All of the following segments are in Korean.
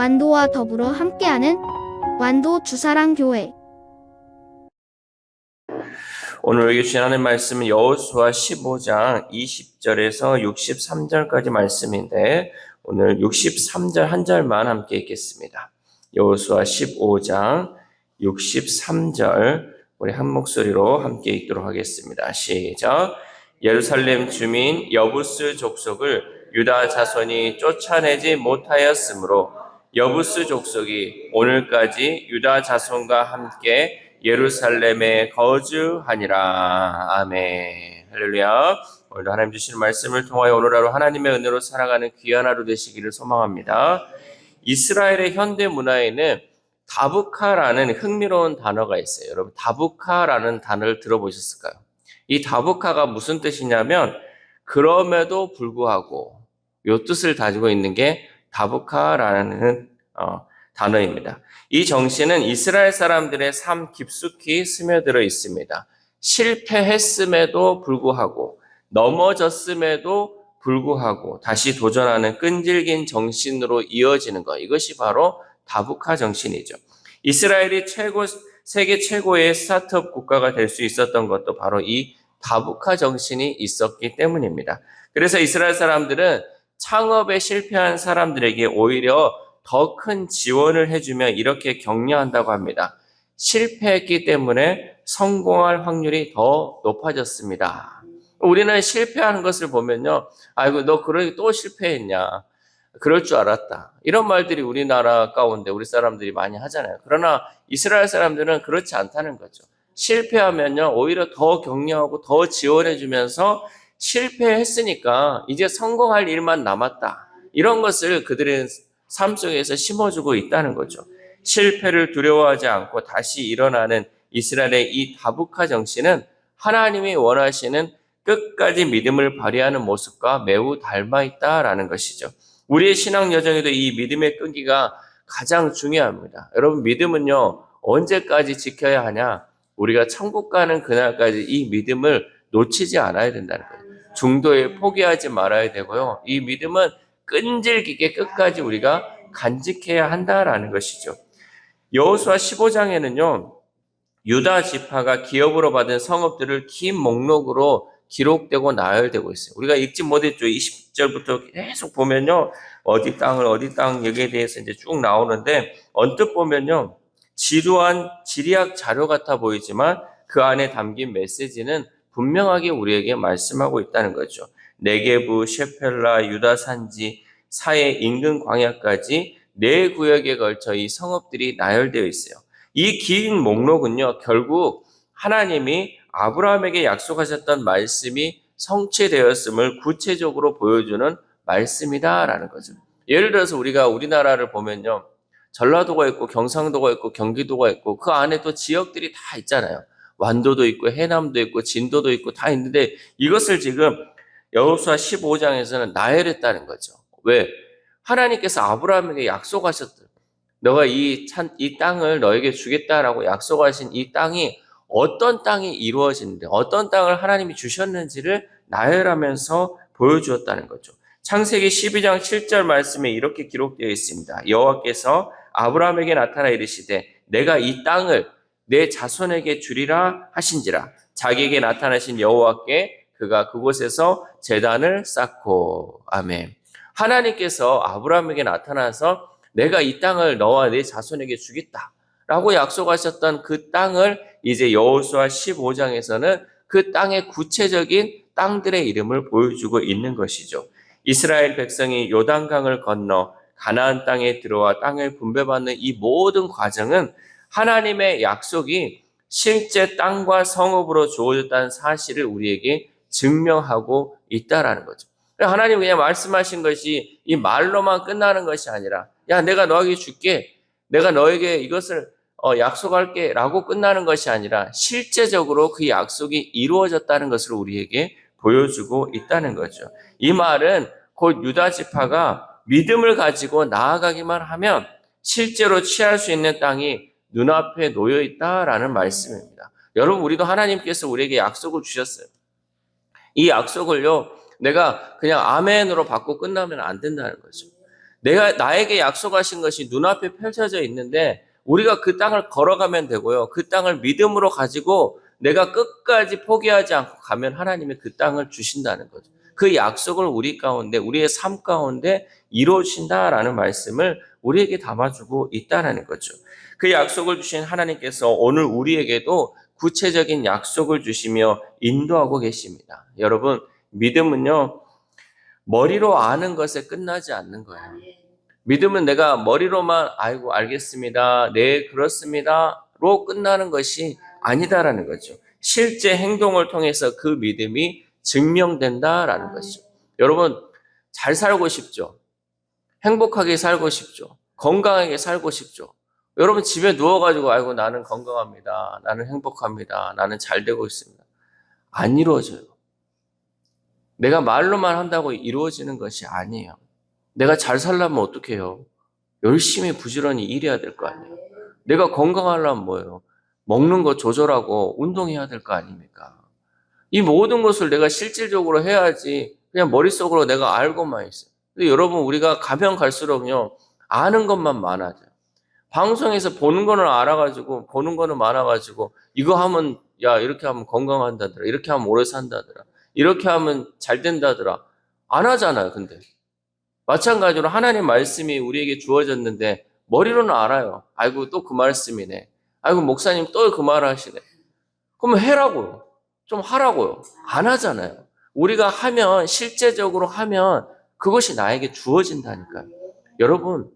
완도와 더불어 함께하는 완도 주사랑교회. 오늘 우리에게 주신 하나님 말씀은 여호수아 15장 20절에서 63절까지 말씀인데 오늘 63절 한 절만 함께 읽겠습니다. 여호수아 15장 63절 우리 한 목소리로 함께 읽도록 하겠습니다. 시작. 예루살렘 주민 여부스 족속을 유다 자손이 쫓아내지 못하였으므로 여부스 족속이 오늘까지 유다 자손과 함께 예루살렘에 거주하니라. 아멘. 할렐루야. 오늘도 하나님 주시는 말씀을 통하여 오늘 하루 하나님의 은혜로 살아가는 귀한 하루 되시기를 소망합니다. 이스라엘의 현대 문화에는 다부카라는 흥미로운 단어가 있어요. 여러분, 다부카라는 단어를 들어보셨을까요? 이 다부카가 무슨 뜻이냐면 그럼에도 불구하고 이 뜻을 가지고 있는 게 다부카라는 단어입니다. 이 정신은 이스라엘 사람들의 삶 깊숙이 스며들어 있습니다. 실패했음에도 불구하고 넘어졌음에도 불구하고 다시 도전하는 끈질긴 정신으로 이어지는 것, 이것이 바로 다부카 정신이죠. 이스라엘이 세계 최고의 스타트업 국가가 될 수 있었던 것도 바로 이 다부카 정신이 있었기 때문입니다. 그래서 이스라엘 사람들은 창업에 실패한 사람들에게 오히려 더 큰 지원을 해주며 이렇게 격려한다고 합니다. 실패했기 때문에 성공할 확률이 더 높아졌습니다. 우리는 실패하는 것을 보면요, 아이고 너 그러니 또 실패했냐, 그럴 줄 알았다, 이런 말들이 우리나라 가운데 우리 사람들이 많이 하잖아요. 그러나 이스라엘 사람들은 그렇지 않다는 거죠. 실패하면요 오히려 더 격려하고 더 지원해주면서 실패했으니까 이제 성공할 일만 남았다, 이런 것을 그들의 삶 속에서 심어주고 있다는 거죠. 실패를 두려워하지 않고 다시 일어나는 이스라엘의 이 다부카 정신은 하나님이 원하시는 끝까지 믿음을 발휘하는 모습과 매우 닮아 있다라는 것이죠. 우리의 신앙 여정에도 이 믿음의 끈기가 가장 중요합니다. 여러분, 믿음은요 언제까지 지켜야 하냐? 우리가 천국 가는 그날까지 이 믿음을 놓치지 않아야 된다는 거예요. 중도에 포기하지 말아야 되고요. 이 믿음은 끈질기게 끝까지 우리가 간직해야 한다라는 것이죠. 여호수아 15장에는요. 유다 지파가 기업으로 받은 성읍들을 긴 목록으로 기록되고 나열되고 있어요. 우리가 읽지 못했죠. 20절부터 계속 보면요. 어디 땅 여기에 대해서 이제 쭉 나오는데 언뜻 보면요. 지루한 지리학 자료 같아 보이지만 그 안에 담긴 메시지는 분명하게 우리에게 말씀하고 있다는 거죠. 네게부, 셰펠라, 유다 산지, 사해 인근 광야까지 4구역에 걸쳐 이 성읍들이 나열되어 있어요. 이 긴 목록은요, 결국 하나님이 아브라함에게 약속하셨던 말씀이 성취되었음을 구체적으로 보여주는 말씀이다라는 거죠. 예를 들어서 우리가 우리나라를 보면요, 전라도가 있고 경상도가 있고 경기도가 있고 그 안에 또 지역들이 다 있잖아요. 완도도 있고 해남도 있고 진도도 있고 다 있는데 이것을 지금 여호수아 15장에서는 나열했다는 거죠. 왜? 하나님께서 아브라함에게 약속하셨던, 너가 이 땅을 너에게 주겠다라고 약속하신 이 땅이 어떤 땅이 이루어지는데 어떤 땅을 하나님이 주셨는지를 나열하면서 보여주었다는 거죠. 창세기 12장 7절 말씀에 이렇게 기록되어 있습니다. 여호와께서 아브라함에게 나타나 이르시되 내가 이 땅을 내 자손에게 주리라 하신지라. 자기에게 나타나신 여호와께 그가 그곳에서 제단을 쌓고. 아멘. 하나님께서 아브라함에게 나타나서 내가 이 땅을 너와 내 자손에게 주겠다라고 약속하셨던 그 땅을 이제 여호수아 15장에서는 그 땅의 구체적인 땅들의 이름을 보여주고 있는 것이죠. 이스라엘 백성이 요단강을 건너 가나안 땅에 들어와 땅을 분배받는 이 모든 과정은 하나님의 약속이 실제 땅과 성읍으로 주어졌다는 사실을 우리에게 증명하고 있다라는 거죠. 하나님 그냥 말씀하신 것이 이 말로만 끝나는 것이 아니라, 야, 내가 너에게 줄게, 내가 너에게 이것을 약속할게 라고 끝나는 것이 아니라 실제적으로 그 약속이 이루어졌다는 것을 우리에게 보여주고 있다는 거죠. 이 말은 곧 유다 지파가 믿음을 가지고 나아가기만 하면 실제로 취할 수 있는 땅이 눈앞에 놓여 있다라는 말씀입니다. 여러분, 우리도 하나님께서 우리에게 약속을 주셨어요. 이 약속을요, 내가 그냥 아멘으로 받고 끝나면 안 된다는 거죠. 나에게 약속하신 것이 눈앞에 펼쳐져 있는데 우리가 그 땅을 걸어가면 되고요. 그 땅을 믿음으로 가지고 내가 끝까지 포기하지 않고 가면 하나님이 그 땅을 주신다는 거죠. 그 약속을 우리 가운데, 우리의 삶 가운데 이루어진다라는 말씀을 우리에게 담아주고 있다는 거죠. 그 약속을 주신 하나님께서 오늘 우리에게도 구체적인 약속을 주시며 인도하고 계십니다. 여러분, 믿음은요, 머리로 아는 것에 끝나지 않는 거예요. 믿음은 내가 머리로만 아이고 알겠습니다. 네, 그렇습니다로 끝나는 것이 아니다라는 거죠. 실제 행동을 통해서 그 믿음이 증명된다라는 것이죠. 여러분, 잘 살고 싶죠? 행복하게 살고 싶죠? 건강하게 살고 싶죠? 여러분 집에 누워가지고 아이고 나는 건강합니다. 나는 행복합니다. 나는 잘 되고 있습니다. 안 이루어져요. 내가 말로만 한다고 이루어지는 것이 아니에요. 내가 잘 살려면 어떻게 해요? 열심히 부지런히 일해야 될 거 아니에요. 내가 건강하려면 뭐예요? 먹는 거 조절하고 운동해야 될 거 아닙니까? 이 모든 것을 내가 실질적으로 해야지 그냥 머릿속으로 내가 알고만 있어요. 근데 여러분 우리가 가면 갈수록요 아는 것만 많아져요. 방송에서 보는 거는 알아가지고 보는 거는 많아가지고 이거 하면 야 이렇게 하면 건강한다더라. 이렇게 하면 오래 산다더라. 이렇게 하면 잘 된다더라. 안 하잖아요. 근데 마찬가지로 하나님 말씀이 우리에게 주어졌는데 머리로는 알아요. 아이고 또 그 말씀이네. 아이고 목사님 또 그 말 하시네. 그러면 해라고요. 좀 하라고요. 안 하잖아요. 우리가 하면 실제적으로 하면 그것이 나에게 주어진다니까요. 여러분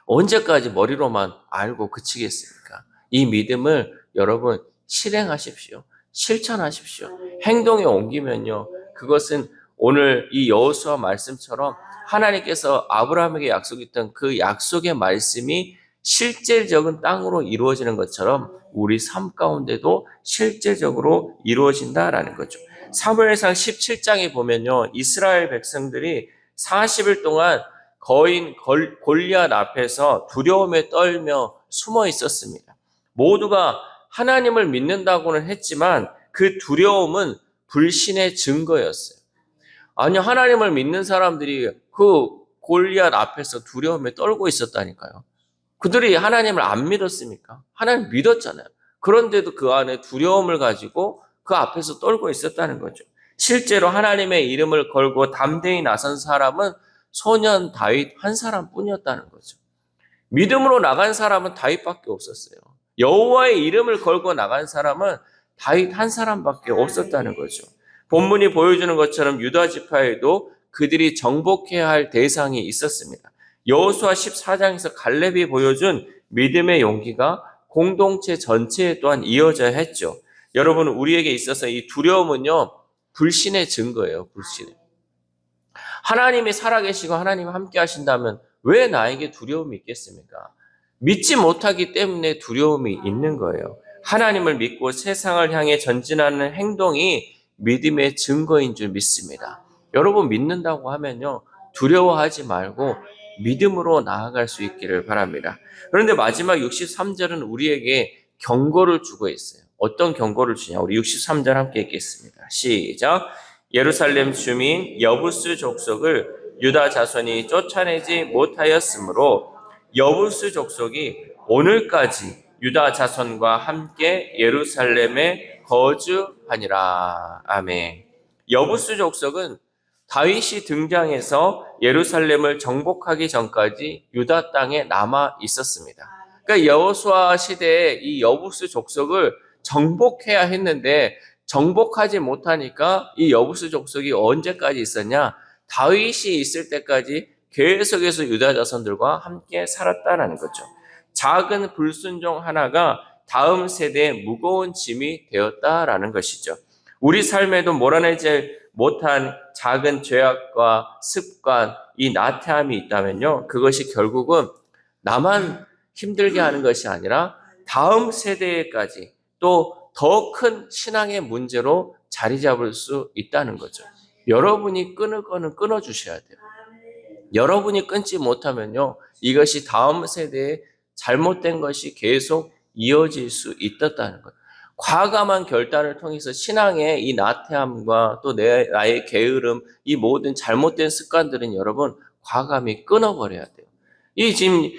언제까지 머리로만 알고 그치겠습니까? 이 믿음을 여러분 실행하십시오. 실천하십시오. 행동에 옮기면요. 그것은 오늘 이 여호수아 말씀처럼 하나님께서 아브라함에게 약속했던 그 약속의 말씀이 실제적인 땅으로 이루어지는 것처럼 우리 삶 가운데도 실제적으로 이루어진다라는 거죠. 사무엘상 17장에 보면요. 이스라엘 백성들이 40일 동안 거인 골리앗 앞에서 두려움에 떨며 숨어 있었습니다. 모두가 하나님을 믿는다고는 했지만 그 두려움은 불신의 증거였어요. 아니 하나님을 믿는 사람들이 그 골리앗 앞에서 두려움에 떨고 있었다니까요. 그들이 하나님을 안 믿었습니까? 하나님 믿었잖아요. 그런데도 그 안에 두려움을 가지고 그 앞에서 떨고 있었다는 거죠. 실제로 하나님의 이름을 걸고 담대히 나선 사람은 소년 다윗 한 사람뿐이었다는 거죠. 믿음으로 나간 사람은 다윗밖에 없었어요. 여호와의 이름을 걸고 나간 사람은 다윗 한 사람밖에 없었다는 거죠. 본문이 보여주는 것처럼 유다 지파에도 그들이 정복해야 할 대상이 있었습니다. 여호수아 14장에서 갈렙이 보여준 믿음의 용기가 공동체 전체에 또한 이어져야 했죠. 여러분 우리에게 있어서 이 두려움은요 불신의 증거예요. 불신의. 하나님이 살아계시고 하나님이 함께 하신다면 왜 나에게 두려움이 있겠습니까? 믿지 못하기 때문에 두려움이 있는 거예요. 하나님을 믿고 세상을 향해 전진하는 행동이 믿음의 증거인 줄 믿습니다. 여러분 믿는다고 하면요. 두려워하지 말고 믿음으로 나아갈 수 있기를 바랍니다. 그런데 마지막 63절은 우리에게 경고를 주고 있어요. 어떤 경고를 주냐? 우리 63절 함께 읽겠습니다. 시작. 예루살렘 주민 여부스 족속을 유다 자손이 쫓아내지 못하였으므로 여부스 족속이 오늘까지 유다 자손과 함께 예루살렘에 거주하니라. 아멘. 여부스 족속은 다윗이 등장해서 예루살렘을 정복하기 전까지 유다 땅에 남아 있었습니다. 그러니까 여호수아 시대에 이 여부스 족속을 정복해야 했는데 정복하지 못하니까 이 여부스 족속이 언제까지 있었냐? 다윗이 있을 때까지 계속해서 유다 자손들과 함께 살았다는 거죠. 작은 불순종 하나가 다음 세대에 무거운 짐이 되었다라는 것이죠. 우리 삶에도 몰아내지 못한 작은 죄악과 습관, 이 나태함이 있다면요. 그것이 결국은 나만 힘들게 하는 것이 아니라 다음 세대까지 또 더 큰 신앙의 문제로 자리 잡을 수 있다는 거죠. 여러분이 끊을 거는 끊어주셔야 돼요. 여러분이 끊지 못하면요. 이것이 다음 세대에 잘못된 것이 계속 이어질 수 있다는 거예요. 과감한 결단을 통해서 신앙의 이 나태함과 또 나의 게으름, 이 모든 잘못된 습관들은 여러분 과감히 끊어버려야 돼요. 이 지금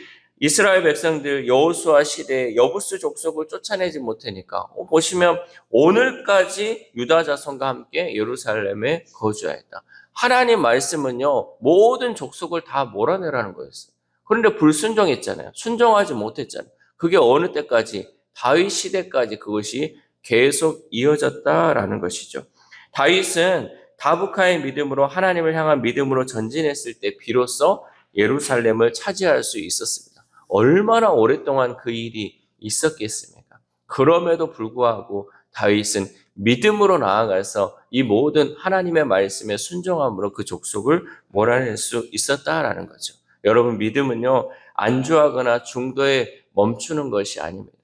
이스라엘 백성들 여호수아 시대에 여부스 족속을 쫓아내지 못하니까 보시면 오늘까지 유다 자손과 함께 예루살렘에 거주하였다. 하나님 말씀은요 모든 족속을 다 몰아내라는 거였어요. 그런데 불순종했잖아요. 순종하지 못했잖아요. 그게 어느 때까지? 다윗 시대까지 그것이 계속 이어졌다라는 것이죠. 다윗은 다부카의 믿음으로 하나님을 향한 믿음으로 전진했을 때 비로소 예루살렘을 차지할 수 있었습니다. 얼마나 오랫동안 그 일이 있었겠습니까? 그럼에도 불구하고 다윗은 믿음으로 나아가서 이 모든 하나님의 말씀에 순종함으로 그 족속을 몰아낼 수 있었다라는 거죠. 여러분 믿음은요 안주하거나 중도에 멈추는 것이 아닙니다.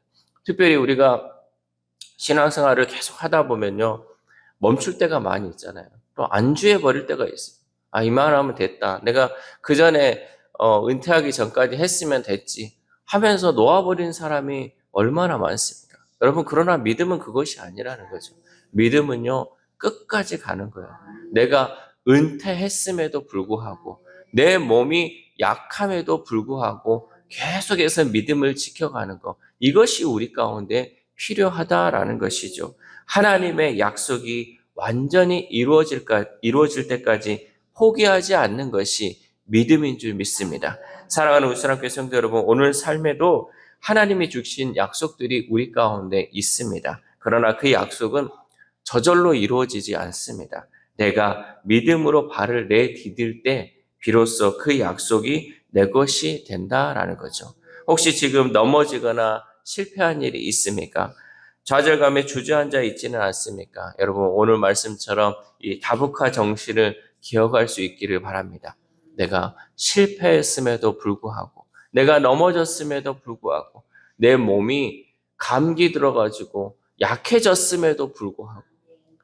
특별히 우리가 신앙생활을 계속 하다 보면요 멈출 때가 많이 있잖아요. 또 안주해 버릴 때가 있어요. 이만하면 됐다. 내가 그 전에 은퇴하기 전까지 했으면 됐지 하면서 놓아버린 사람이 얼마나 많습니까? 여러분 그러나 믿음은 그것이 아니라는 거죠. 믿음은요 끝까지 가는 거예요. 내가 은퇴했음에도 불구하고 내 몸이 약함에도 불구하고 계속해서 믿음을 지켜가는 것, 이것이 우리 가운데 필요하다라는 것이죠. 하나님의 약속이 완전히 이루어질 때까지 포기하지 않는 것이 믿음인 줄 믿습니다. 사랑하는 우스랑교회 성도 여러분, 오늘 삶에도 하나님이 주신 약속들이 우리 가운데 있습니다. 그러나 그 약속은 저절로 이루어지지 않습니다. 내가 믿음으로 발을 내디딜 때 비로소 그 약속이 내 것이 된다라는 거죠. 혹시 지금 넘어지거나 실패한 일이 있습니까? 좌절감에 주저앉아 있지는 않습니까? 여러분 오늘 말씀처럼 이 다부카 정신을 기억할 수 있기를 바랍니다. 내가 실패했음에도 불구하고 내가 넘어졌음에도 불구하고 내 몸이 감기 들어가지고 약해졌음에도 불구하고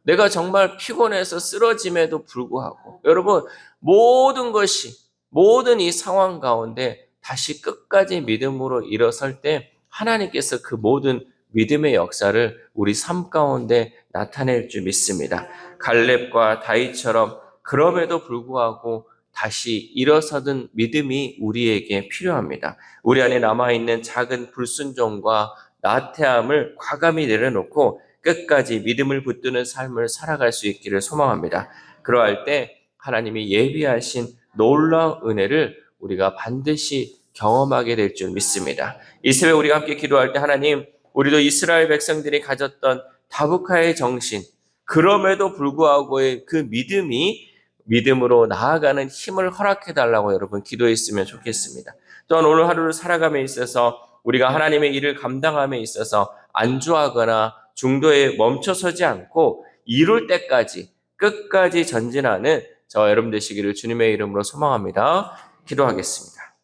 내가 정말 피곤해서 쓰러짐에도 불구하고 여러분 모든 이 상황 가운데 다시 끝까지 믿음으로 일어설 때 하나님께서 그 모든 믿음의 역사를 우리 삶 가운데 나타낼 줄 믿습니다. 갈렙과 다윗처럼 그럼에도 불구하고 다시 일어서던 믿음이 우리에게 필요합니다. 우리 안에 남아있는 작은 불순종과 나태함을 과감히 내려놓고 끝까지 믿음을 붙드는 삶을 살아갈 수 있기를 소망합니다. 그러할 때 하나님이 예비하신 놀라운 은혜를 우리가 반드시 경험하게 될 줄 믿습니다. 이 새벽 우리가 함께 기도할 때 하나님, 우리도 이스라엘 백성들이 가졌던 다부카의 정신, 그럼에도 불구하고의 그 믿음이 믿음으로 나아가는 힘을 허락해달라고 여러분 기도했으면 좋겠습니다. 또한 오늘 하루를 살아감에 있어서 우리가 하나님의 일을 감당함에 있어서 안주하거나 중도에 멈춰서지 않고 이룰 때까지 끝까지 전진하는 저와 여러분 되시기를 주님의 이름으로 소망합니다. 기도하겠습니다.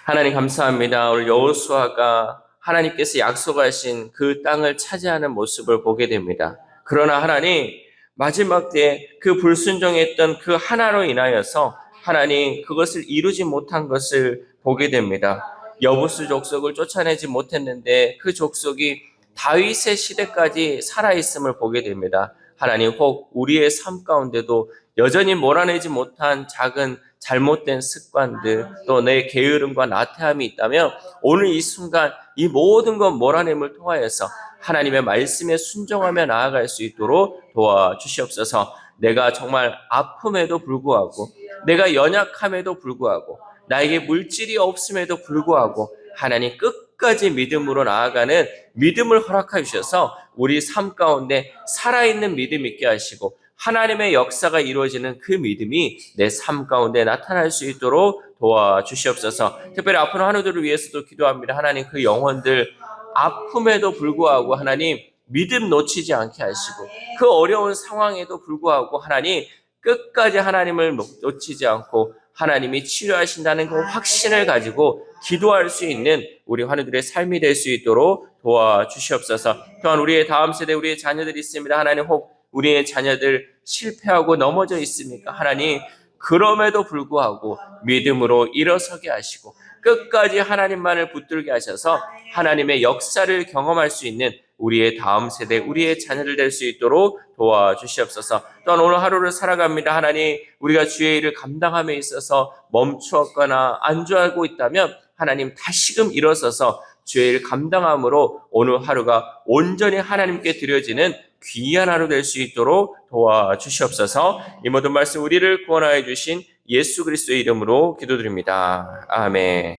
하나님 감사합니다. 오늘 여호수아가 하나님께서 약속하신 그 땅을 차지하는 모습을 보게 됩니다. 그러나 하나님 마지막 때에 그 불순종했던 그 하나로 인하여서 하나님 그것을 이루지 못한 것을 보게 됩니다. 여부스 족속을 쫓아내지 못했는데 그 족속이 다윗의 시대까지 살아있음을 보게 됩니다. 하나님 혹 우리의 삶 가운데도 여전히 몰아내지 못한 작은 잘못된 습관들 또 내 게으름과 나태함이 있다면 오늘 이 순간 이 모든 것 몰아냄을 통하여서 하나님의 말씀에 순종하며 나아갈 수 있도록 도와주시옵소서. 내가 정말 아픔에도 불구하고 내가 연약함에도 불구하고 나에게 물질이 없음에도 불구하고 하나님 끝까지 믿음으로 나아가는 믿음을 허락해 주셔서 우리 삶 가운데 살아있는 믿음 있게 하시고 하나님의 역사가 이루어지는 그 믿음이 내 삶 가운데 나타날 수 있도록 도와주시옵소서. 특별히 아픈 환우들을 위해서도 기도합니다. 하나님 그 영혼들 아픔에도 불구하고 하나님 믿음 놓치지 않게 하시고 그 어려운 상황에도 불구하고 하나님 끝까지 하나님을 놓치지 않고 하나님이 치료하신다는 그 확신을 가지고 기도할 수 있는 우리 환우들의 삶이 될 수 있도록 도와주시옵소서. 또한 우리의 다음 세대 우리의 자녀들이 있습니다. 하나님 혹 우리의 자녀들 실패하고 넘어져 있습니까? 하나님 그럼에도 불구하고 믿음으로 일어서게 하시고 끝까지 하나님만을 붙들게 하셔서 하나님의 역사를 경험할 수 있는 우리의 다음 세대, 우리의 자녀들 될 수 있도록 도와주시옵소서. 또한 오늘 하루를 살아갑니다. 하나님, 우리가 주의 일을 감당함에 있어서 멈추었거나 안주하고 있다면 하나님 다시금 일어서서 주의 일 감당함으로 오늘 하루가 온전히 하나님께 드려지는 귀한 하루 될 수 있도록 도와주시옵소서. 이 모든 말씀 우리를 구원하여 주신 예수 그리스도의 이름으로 기도드립니다. 아멘.